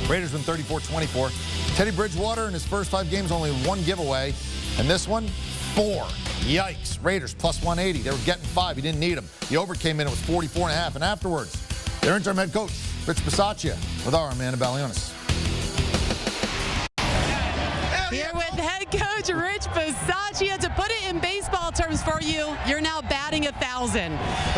Raiders win 34-24. Teddy Bridgewater in his first 5 games, only 1 giveaway. And this one, 4. Yikes. Raiders plus 180. They were getting 5. He didn't need them. The over came in. It was 44.5. And afterwards, their interim head coach, Rich Bisaccia, with our Amanda Balionis. Here with head coach Rich Bisaccia. To put it in baseball terms for you, you're now batting 1,000.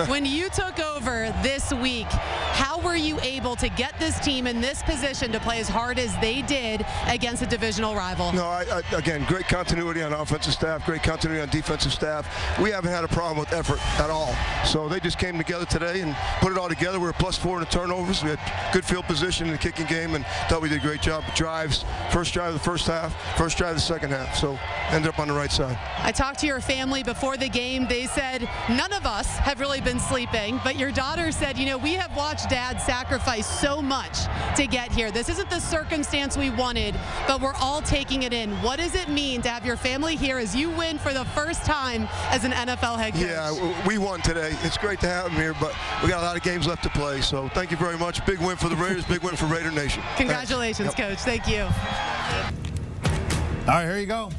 When you took over this week, how were you able to get this team in this position to play as hard as they did against a divisional rival? No, again, great continuity on offensive staff, great continuity on defensive staff. We haven't had a problem with effort at all. So they just came together today and put it all together. We were +4 in the turnovers. We had good field position in the kicking game and thought we did a great job. Drives, first drive of the first half, first drive of the second half. So ended up on the right side. I talked to your family before the game. They said none of us have really been sleeping, but your daughter said, you know, we have watched Dad sacrifice so much to get here. This isn't the circumstance we wanted, but we're all taking it in. What does it mean to have your family here as you win for the first time as an NFL head coach? Yeah, we won today. It's great to have them here, but we got a lot of games left to play. So thank you very much. Big win for the Raiders, big win for Raider Nation. Congratulations, Coach. Thank you. All right, here you go.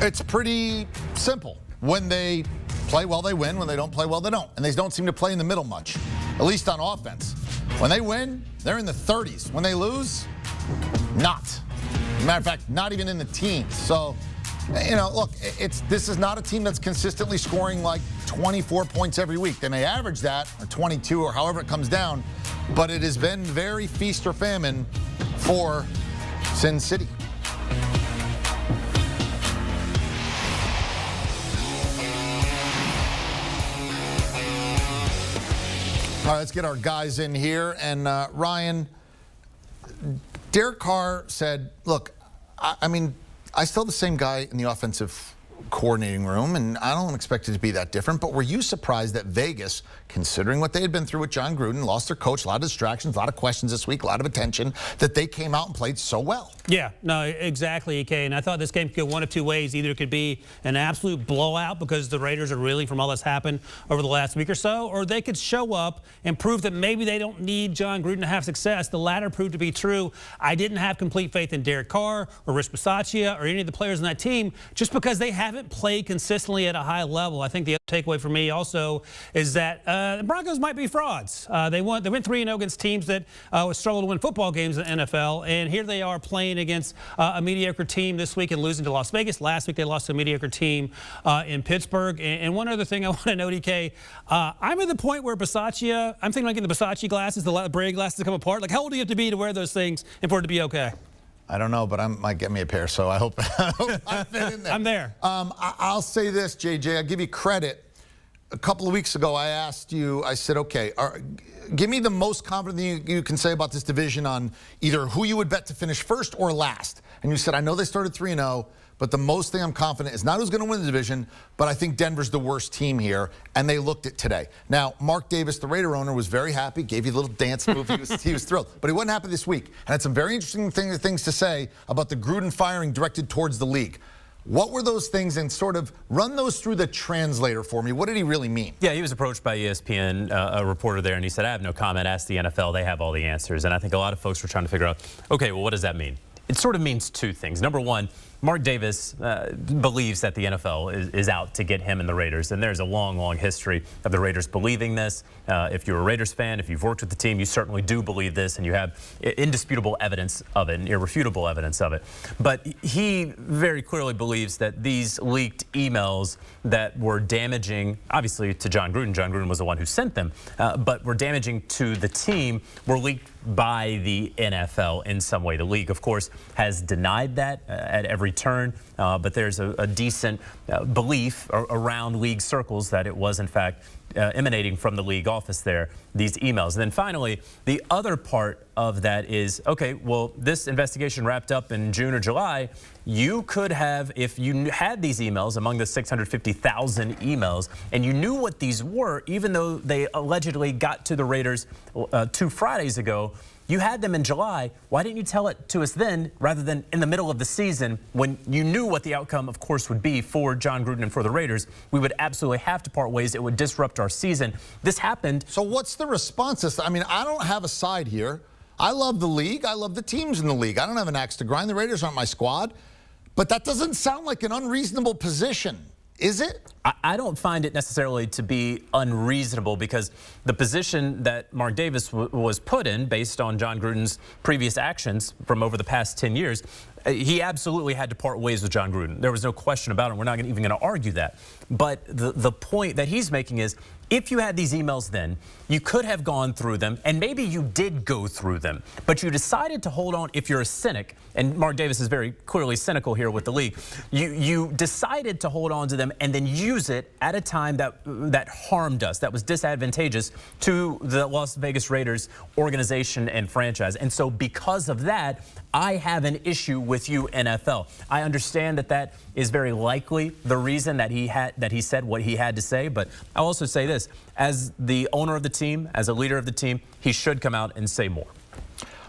It's pretty simple. When they play well, they win. When they don't play well, they don't. And they don't seem to play in the middle much, at least on offense. When they win, they're in the 30s. When they lose, not. As a matter of fact, not even in the teens. So, you know, look, this is not a team that's consistently scoring like 24 points every week. They may average that, or 22, or however it comes down, but it has been very feast or famine for Sin City. All right, let's get our guys in here. And Ryan, Derek Carr said, look, I mean, I still have the same guy in the offensive coordinating room, and I don't expect it to be that different. But were you surprised that Vegas, considering what they had been through with Jon Gruden, lost their coach, a lot of distractions, a lot of questions this week, a lot of attention, that they came out and played so well? Yeah, no, exactly, EK. And I thought this game could go one of two ways. Either it could be an absolute blowout because the Raiders are reeling from all that's happened over the last week or so, or they could show up and prove that maybe they don't need Jon Gruden to have success. The latter proved to be true. I didn't have complete faith in Derek Carr or Rich Bisaccia or any of the players on that team just because they haven't played consistently at a high level. I think the other takeaway for me also is that the Broncos might be frauds. They went 3-0 against teams that struggle to win football games in the NFL, and here they are playing against a mediocre team this week and losing to Las Vegas. Last week they lost to a mediocre team in Pittsburgh. And one other thing I want to note, EK, I'm at the point where Bisaccia, I'm thinking about getting the Bisaccia glasses, the Brady glasses to come apart. Like, how old do you have to be to wear those things and for it to be okay? I don't know, but I might get me a pair, so I hope I fit in there. I'm there. I'll say this, JJ. I'll give you credit. A couple of weeks ago, I asked you, I said, okay, give me the most confident thing you can say about this division on either who you would bet to finish first or last. And you said, I know they started 3-0, but the most thing I'm confident is not who's going to win the division, but I think Denver's the worst team here, and they looked it today. Now, Mark Davis, the Raider owner, was very happy, gave you a little dance move. He was thrilled, but he wasn't happy this week, and had some very interesting things to say about the Gruden firing directed towards the league. What were those things, and sort of run those through the translator for me? What did he really mean? Yeah, he was approached by ESPN, a reporter there, and he said, I have no comment. Ask the NFL. They have all the answers. And I think a lot of folks were trying to figure out, okay, well, what does that mean? It sort of means two things. Number one, Mark Davis believes that the NFL is out to get him and the Raiders, and there's a long, long history of the Raiders believing this. If you're a Raiders fan, if you've worked with the team, you certainly do believe this, and you have indisputable evidence of it and irrefutable evidence of it. But he very clearly believes that these leaked emails that were damaging, obviously, to Jon Gruden. Jon Gruden was the one who sent them, but were damaging to the team, were leaked by the NFL in some way. The league, of course, has denied that at every turn, but there's a decent belief around league circles that it was, in fact, emanating from the league office there, these emails. And then finally, the other part of that is, okay, well, this investigation wrapped up in June or July. You could have, if you had these emails among the 650,000 emails, and you knew what these were, even though they allegedly got to the Raiders 2 Fridays ago, you had them in July. Why didn't you tell it to us then rather than in the middle of the season when you knew what the outcome, of course, would be for Jon Gruden and for the Raiders? We would absolutely have to part ways. It would disrupt our season. This happened. So what's the response? I mean, I don't have a side here. I love the league. I love the teams in the league. I don't have an axe to grind. The Raiders aren't my squad. But that doesn't sound like an unreasonable position, is it? I don't find it necessarily to be unreasonable because the position that Mark Davis was put in based on Jon Gruden's previous actions from over the past 10 years, he absolutely had to part ways with Jon Gruden. There was no question about it. We're not even going to argue that. But the point that he's making is if you had these emails then, you could have gone through them, and maybe you did go through them, but you decided to hold on. If you're a cynic, and Mark Davis is very clearly cynical here with the league, you decided to hold on to them and then use it at a time that harmed us, that was disadvantageous to the Las Vegas Raiders organization and franchise. And so because of that, I have an issue with you, NFL. I understand that is very likely the reason that he said what he had to say, but I'll also say this. As the owner of the team, as a leader of the team, he should come out and say more.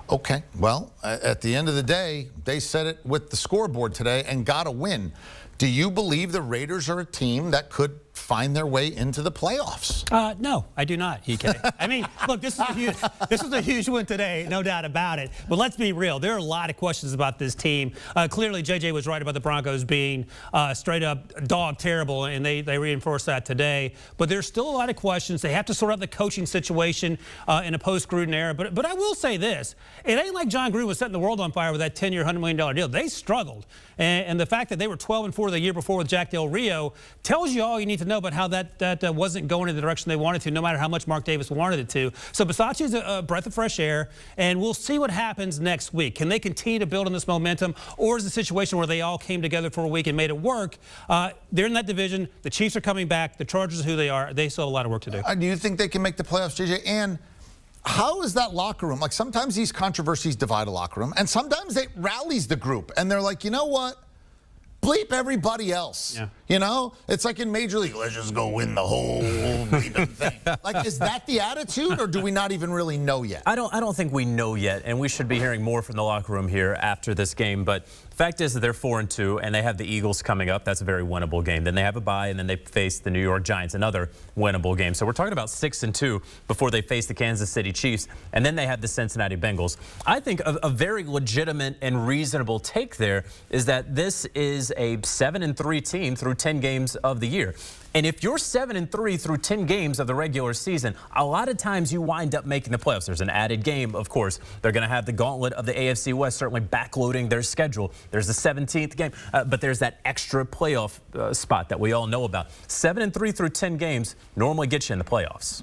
Okay, well, at the end of the day, they said it with the scoreboard today and got a win. Do you believe the Raiders are a team that could find their way into the playoffs? No, I do not, EK. I mean, look, this was a huge win today, no doubt about it. But let's be real. There are a lot of questions about this team. Clearly, JJ was right about the Broncos being straight up dog terrible, and they reinforced that today. But there's still a lot of questions. They have to sort out the coaching situation in a post-Gruden era. But I will say this. It ain't like Jon Gruden was setting the world on fire with that 10-year, $100 million deal. They struggled. And the fact that they were 12-4 the year before with Jack Del Rio tells you all you need to know about how that wasn't going in the direction they wanted to, no matter how much Mark Davis wanted it to. So Bisaccia's a breath of fresh air, and we'll see what happens next week. Can they continue to build on this momentum, or is it a situation where they all came together for a week and made it work? They're in that division. The Chiefs are coming back. The Chargers are who they are. They still have a lot of work to do. Do you think they can make the playoffs, JJ? And how is that locker room? Like, sometimes these controversies divide a locker room, and sometimes it rallies the group, and they're like, you know what? Bleep everybody else. Yeah. You know? It's like in Major League, let's just go win the whole bleeping thing. Like, is that the attitude, or do we not even really know yet? I don't think we know yet, and we should be hearing more from the locker room here after this game. But the fact is that they're 4-2, and they have the Eagles coming up. That's a very winnable game. Then they have a bye, and then they face the New York Giants, another winnable game. So we're talking about 6-2 before they face the Kansas City Chiefs, and then they have the Cincinnati Bengals. I think a very legitimate and reasonable take there is that this is a 7-3 team through 10 games of the year. And if you're 7-3 through 10 games of the regular season, a lot of times you wind up making the playoffs. There's an added game, of course. They're going to have the gauntlet of the AFC West, certainly backloading their schedule. There's the 17th game, but there's that extra playoff spot that we all know about. 7-3 through 10 games normally gets you in the playoffs.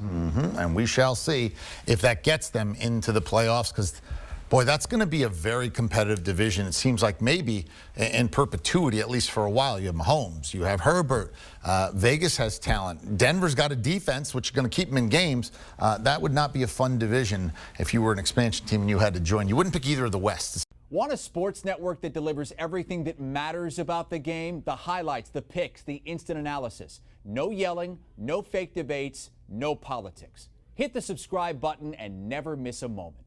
And we shall see if that gets them into the playoffs, because boy, that's going to be a very competitive division. It seems like maybe in perpetuity, at least for a while. You have Mahomes, you have Herbert. Vegas has talent. Denver's got a defense, which is going to keep them in games. That would not be a fun division if you were an expansion team and you had to join. You wouldn't pick either of the West. Want a sports network that delivers everything that matters about the game? The highlights, the picks, the instant analysis. No yelling, no fake debates, no politics. Hit the subscribe button and never miss a moment.